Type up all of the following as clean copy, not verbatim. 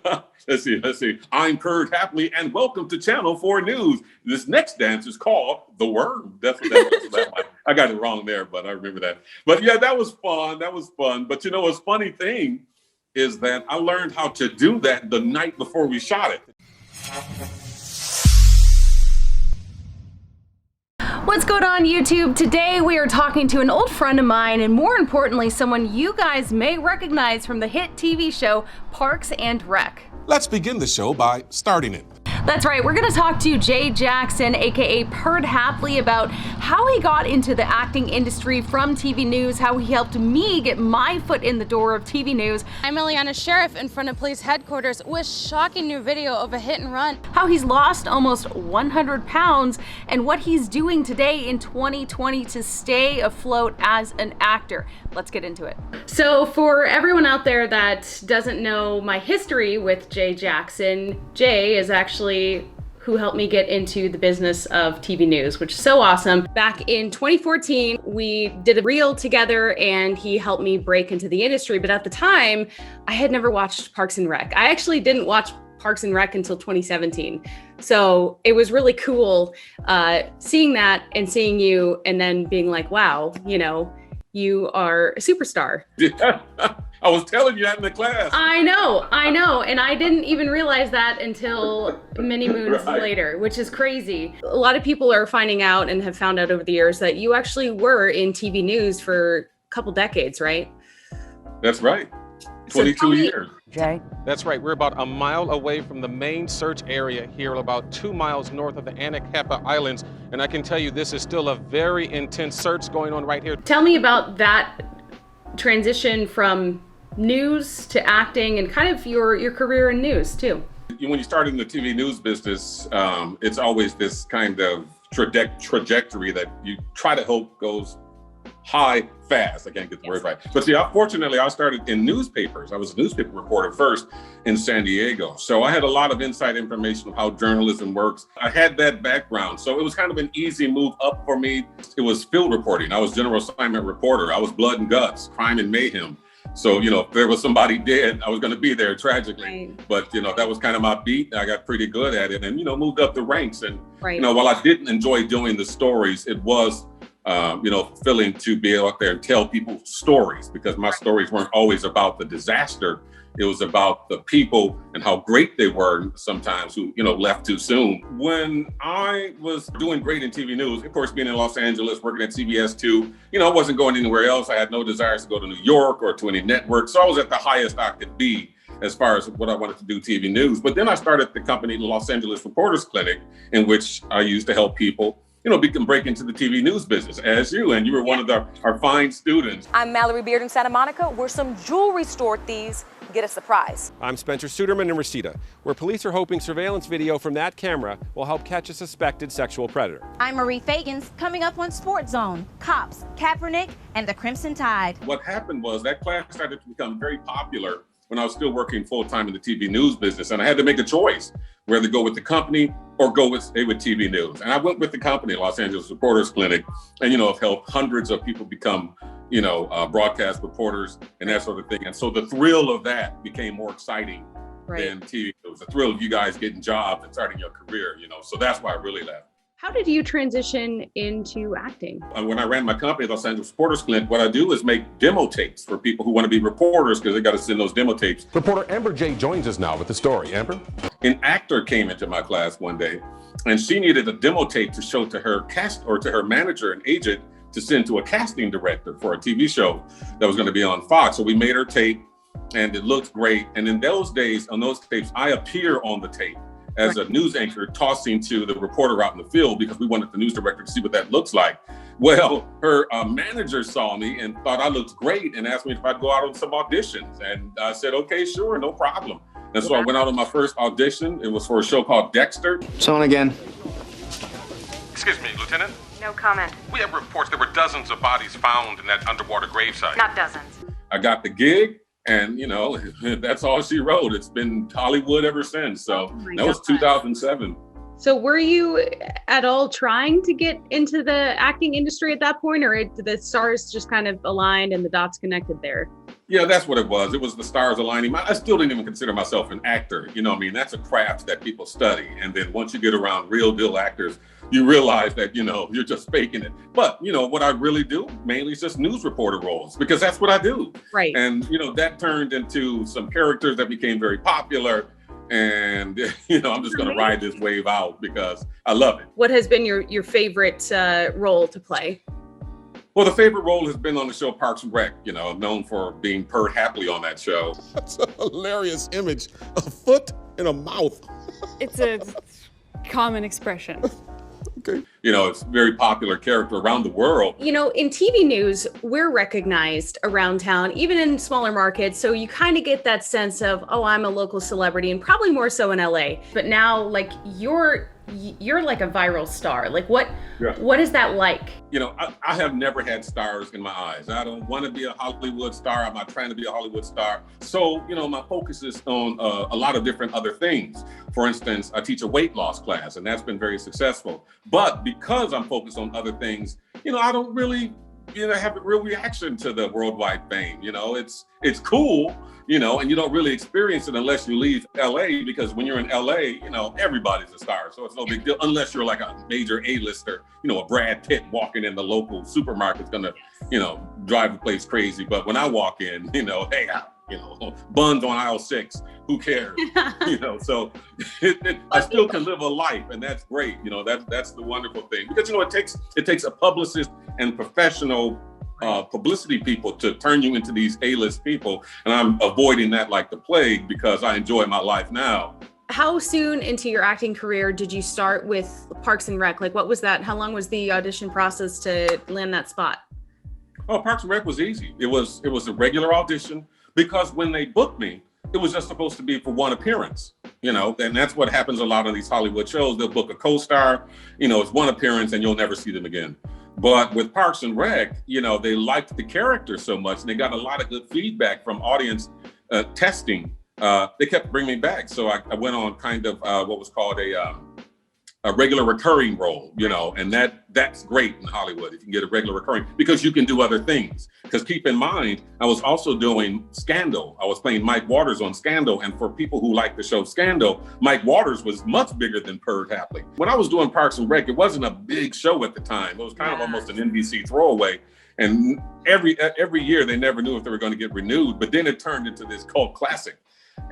Let's see. I'm Perd Hapley, and welcome to Channel 4 News. This next dance is called The Worm. That's that. I got it wrong there, but I remember that. But yeah, that was fun. But you know, what's funny thing is that I learned how to do that the night before we shot it. What's going on, YouTube? Today we are talking to an old friend of mine, and more importantly, someone you guys may recognize from the hit TV show Parks and Rec. Let's begin the show by starting it. That's right, we're gonna talk to Jay Jackson, aka Perd Hapley, about how he got into the acting industry from TV news, how he helped me get my foot in the door of TV news. I'm Eliana Sheriff in front of police headquarters with shocking new video of a hit and run. How he's lost almost 100 pounds and what he's doing today in 2020 to stay afloat as an actor. Let's get into it. So for everyone out there that doesn't know my history with Jay Jackson, Jay is actually who helped me get into the business of TV news, which is so awesome. Back in 2014, we did a reel together and he helped me break into the industry. But at the time, I had never watched Parks and Rec. I actually didn't watch Parks and Rec until 2017. So it was really cool seeing that and seeing you and then being like, wow, you know, you are a superstar. Yeah. I was telling you that in the class. I know. And I didn't even realize that until many moons later, which is crazy. A lot of people are finding out and have found out over the years that you actually were in TV news for a couple decades, right? That's right. 22 years. Jay? That's right. We're about a mile away from the main search area here, about 2 miles north of the Anacapa Islands. And I can tell you this is still a very intense search going on right here. Tell me about that transition from news to acting and kind of your career in news too. When you start in the TV news business, it's always this kind of trajectory that you try to hope goes high fast. I can't get the word right. But see, fortunately, I started in newspapers. I was a newspaper reporter first in San Diego. So I had a lot of inside information of how journalism works. I had that background. So it was kind of an easy move up for me. It was field reporting. I was general assignment reporter. I was blood and guts, crime and mayhem. So, you know, if there was somebody dead, I was going to be there tragically. Right. But, you know, that was kind of my beat. I got pretty good at it and, you know, moved up the ranks. And, you know, while I didn't enjoy doing the stories, it was, you know, fulfilling to be out there and tell people stories, because my stories weren't always about the disaster. It was about the people and how great they were sometimes who, you know, left too soon. When I was doing great in TV news, of course, being in Los Angeles, working at CBS 2, you know, I wasn't going anywhere else. I had no desires to go to New York or to any network. So I was at the highest I could be as far as what I wanted to do TV news. But then I started the company, the Los Angeles Reporters Clinic, in which I used to help people, you know, break into the TV news business as you, and you were one of our fine students. I'm Mallory Beard in Santa Monica, where some jewelry store thieves get a surprise. I'm Spencer Suderman in Reseda, where police are hoping surveillance video from that camera will help catch a suspected sexual predator. I'm Marie Fagans, coming up on Sports Zone, Cops, Kaepernick, and the Crimson Tide. What happened was that class started to become very popular when I was still working full-time in the TV news business, and I had to make a choice whether to go with the company or go with TV news. And I went with the company, Los Angeles Reporters Clinic, and, you know, have helped hundreds of people become, you know, broadcast reporters and that sort of thing. And so the thrill of that became more exciting than TV. It was the thrill of you guys getting jobs and starting your career, you know, so that's why I really left. How did you transition into acting? When I ran my company, Los Angeles Reporters Clinic, what I do is make demo tapes for people who want to be reporters, because they got to send those demo tapes. Reporter Amber J. joins us now with the story. Amber? An actor came into my class one day, and she needed a demo tape to show to her to her manager and agent to send to a casting director for a TV show that was going to be on Fox. So we made her tape, and it looked great. And in those days, on those tapes, I appear on the tape as a news anchor tossing to the reporter out in the field, because we wanted the news director to see what that looks like. Well, her manager saw me and thought I looked great and asked me if I'd go out on some auditions. And I said, okay, sure, no problem. And so I went out on my first audition. It was for a show called Dexter. It's on again. Excuse me, Lieutenant? No comment. We have reports there were dozens of bodies found in that underwater gravesite. Not dozens. I got the gig, and, you know, that's all she wrote. It's been Hollywood ever since. So that was 2007. So were you at all trying to get into the acting industry at that point, or did the stars just kind of aligned and the dots connected there? Yeah, that's what it was. It was the stars aligning. I still didn't even consider myself an actor. You know what I mean? That's a craft that people study. And then once you get around real deal actors, you realize that, you know, you're just faking it. But, you know, what I really do mainly is just news reporter roles, because that's what I do. Right. And, you know, that turned into some characters that became very popular. And, you know, I'm just going to ride this wave out because I love it. What has been your favorite role to play? Well, the favorite role has been on the show Parks and Rec. You know, I'm known for being Perd Hapley on that show. That's a hilarious image. A foot and a mouth. It's a common expression. Okay. You know, it's a very popular character around the world. You know, in TV news, we're recognized around town, even in smaller markets. So you kind of get that sense of, oh, I'm a local celebrity, and probably more so in LA. But now, like, you're like a viral star. Like, what is that like? You know, I have never had stars in my eyes. I don't want to be a Hollywood star. I'm not trying to be a Hollywood star. So, you know, my focus is on a lot of different other things. For instance, I teach a weight loss class, and that's been very successful. But because I'm focused on other things, you know, I don't really, you know, have a real reaction to the worldwide fame. You know, it's cool, you know, and you don't really experience it unless you leave LA, because when you're in LA, you know, everybody's a star. So it's no big deal unless you're like a major A-lister, you know, a Brad Pitt walking in the local supermarket's gonna, you know, drive the place crazy. But when I walk in, you know, hey, you know, buns on aisle 6, who cares? You know, so I still can live a life, and that's great. You know, that's the wonderful thing, because, you know, it takes a publicist and professional publicity people to turn you into these A-list people. And I'm avoiding that like the plague because I enjoy my life now. How soon into your acting career did you start with Parks and Rec? Like, what was that? How long was the audition process to land that spot? Oh, Parks and Rec was easy. It was a regular audition, because when they booked me, it was just supposed to be for one appearance, you know, and that's what happens a lot of these Hollywood shows. They'll book a co-star, you know, it's one appearance and you'll never see them again. But with Parks and Rec, you know, they liked the character so much, and they got a lot of good feedback from audience testing. They kept bringing me back. So I went on kind of what was called a regular recurring role, you know, and that's great in Hollywood if you can get a regular recurring, because you can do other things. Because keep in mind, I was also doing Scandal. I was playing Mike Waters on Scandal, and for people who like the show Scandal, Mike Waters was much bigger than Perd Hapley. When I was doing Parks and Rec, it wasn't a big show at the time. It was kind of almost an NBC throwaway. And every year they never knew if they were going to get renewed, but then it turned into this cult classic.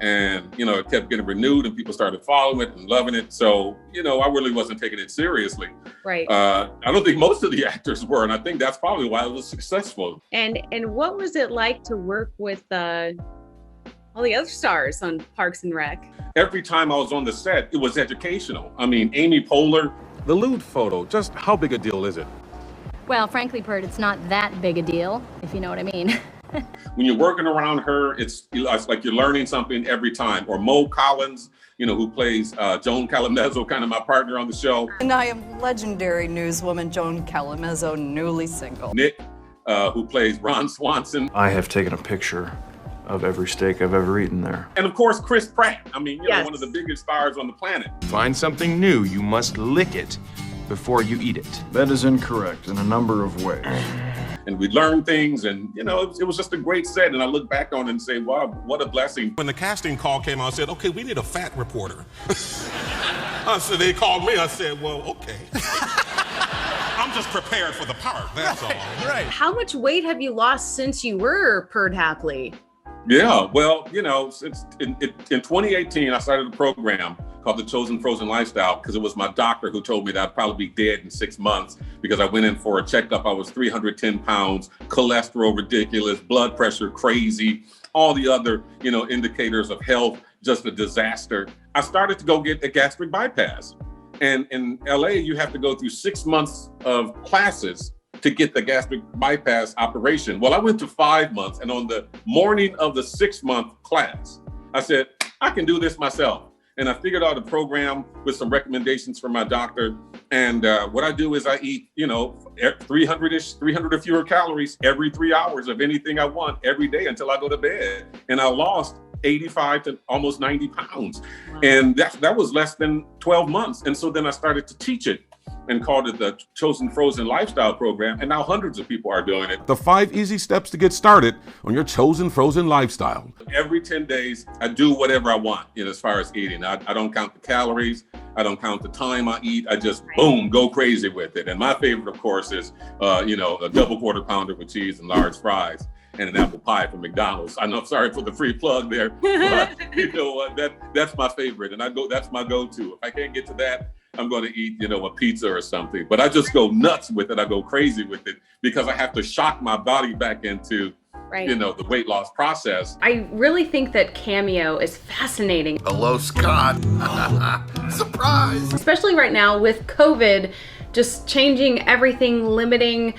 And, you know, it kept getting renewed and people started following it and loving it. So, you know, I really wasn't taking it seriously. Right. I don't think most of the actors were. And I think that's probably why it was successful. And what was it like to work with all the other stars on Parks and Rec? Every time I was on the set, it was educational. I mean, Amy Poehler. The lewd photo, just how big a deal is it? Well, frankly, Perd, it's not that big a deal, if you know what I mean. When you're working around her, it's like you're learning something every time. Or Mo Collins, you know, who plays Joan Calamezzo, kind of my partner on the show. And I am legendary newswoman Joan Calamezzo, newly single. Nick, who plays Ron Swanson. I have taken a picture of every steak I've ever eaten there. And of course, Chris Pratt. I mean, you know, one of the biggest stars on the planet. Find something new, you must lick it before you eat it. That is incorrect in a number of ways. And we learned things, and, you know, it was just a great set. And I look back on it and say, wow, what a blessing. When the casting call came out, I said, okay, we need a fat reporter. So they called me, I said, well, okay. I'm just prepared for the part, that's all. Right. How much weight have you lost since you were Perd Hapley? Yeah, well, you know, since in 2018, I started a program called The Chosen Frozen Lifestyle, because it was my doctor who told me that I'd probably be dead in 6 months, because I went in for a checkup. I was 310 pounds, cholesterol ridiculous, blood pressure crazy, all the other, you know, indicators of health, just a disaster. I started to go get a gastric bypass. And in LA, you have to go through 6 months of classes to get the gastric bypass operation. Well, I went to 5 months, and on the morning of the 6-month class, I said, I can do this myself. And I figured out a program with some recommendations from my doctor. And what I do is I eat, you know, 300 or fewer calories every 3 hours of anything I want every day until I go to bed. And I lost 85 to almost 90 pounds. Wow. And that was less than 12 months. And so then I started to teach it. and called it the Chosen Frozen Lifestyle Program, and now hundreds of people are doing it. The 5 easy steps to get started on your Chosen Frozen lifestyle. Every 10 days, I do whatever I want, as far as eating. I don't count the calories. I don't count the time I eat. I just, boom, go crazy with it. And my favorite, of course, is, a double quarter pounder with cheese and large fries and an apple pie from McDonald's. I know, sorry for the free plug there, but that's my favorite. And that's my go-to. If I can't get to that, I'm going to eat, a pizza or something. But I just go nuts with it. I go crazy with it because I have to shock my body back into, the weight loss process. I really think that Cameo is fascinating. Hello, Scott. Surprise! Especially right now with COVID, just changing everything, limiting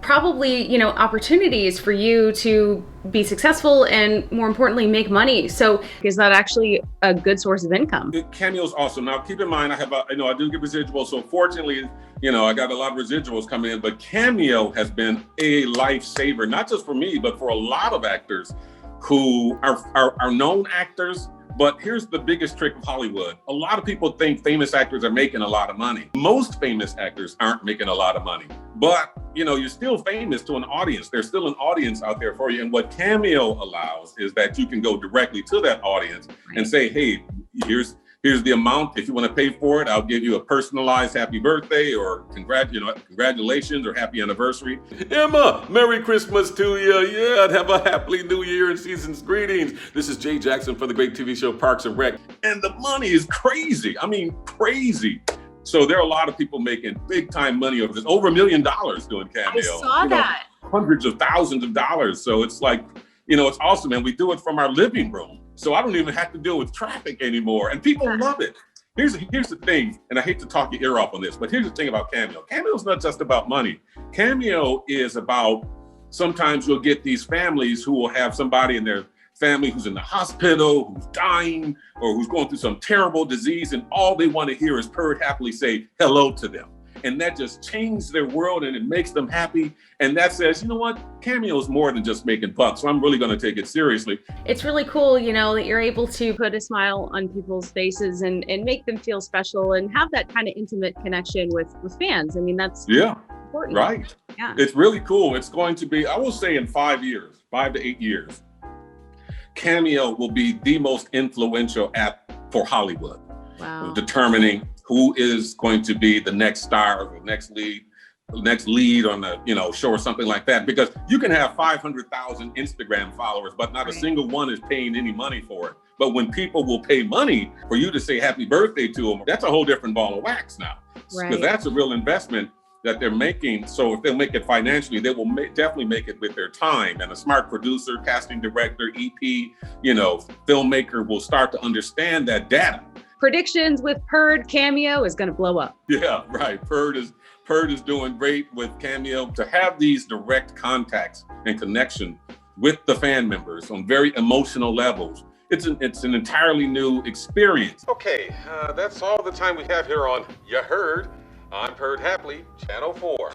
probably, opportunities for you to be successful and more importantly, make money. So is that actually a good source of income? Cameo is awesome. Now, keep in mind, I do get residuals. So fortunately, I got a lot of residuals coming in, but Cameo has been a lifesaver, not just for me, but for a lot of actors who are known actors. But here's the biggest trick of Hollywood. A lot of people think famous actors are making a lot of money. Most famous actors aren't making a lot of money, but you're still famous to an audience. There's still an audience out there for you. And what Cameo allows is that you can go directly to that audience and say, hey, here's the amount. If you want to pay for it, I'll give you a personalized happy birthday or congratulations or happy anniversary. Emma, Merry Christmas to you. Yeah, have a happy New Year and season's greetings. This is Jay Jackson for the great TV show Parks and Rec. And the money is crazy. I mean, crazy. So there are a lot of people making big time money over this, over $1 million doing Cameo. I saw that. Hundreds of thousands of dollars. So it's like, it's awesome. And we do it from our living room. So I don't even have to deal with traffic anymore. And people love it. Here's the thing, and I hate to talk your ear off on this, but here's the thing about Cameo. Cameo is not just about money. Cameo is about, sometimes you'll get these families who will have somebody in their family who's in the hospital, who's dying, or who's going through some terrible disease, and all they want to hear is Perd Hapley say hello to them. And that just changes their world and it makes them happy. And that says, you know what? Cameo is more than just making bucks. So I'm really going to take it seriously. It's really cool, that you're able to put a smile on people's faces and make them feel special and have that kind of intimate connection with fans. I mean, that's important. Right. Yeah. It's really cool. It's going to be, I will say in 5 to 8 years, Cameo will be the most influential app for Hollywood. Wow. Determining who is going to be the next star or the next lead on the show or something like that. Because you can have 500,000 Instagram followers, but not a single one is paying any money for it. But when people will pay money for you to say happy birthday to them, that's a whole different ball of wax now. Because that's a real investment that they're making. So if they'll make it financially, they will definitely make it with their time. And a smart producer, casting director, EP, filmmaker will start to understand that data. Predictions with Perd Cameo is going to blow up. Yeah, right. Perd is doing great with Cameo. To have these direct contacts and connection with the fan members on very emotional levels, it's an entirely new experience. Okay, that's all the time we have here on You Heard. I'm Perd Hapley, Channel 4.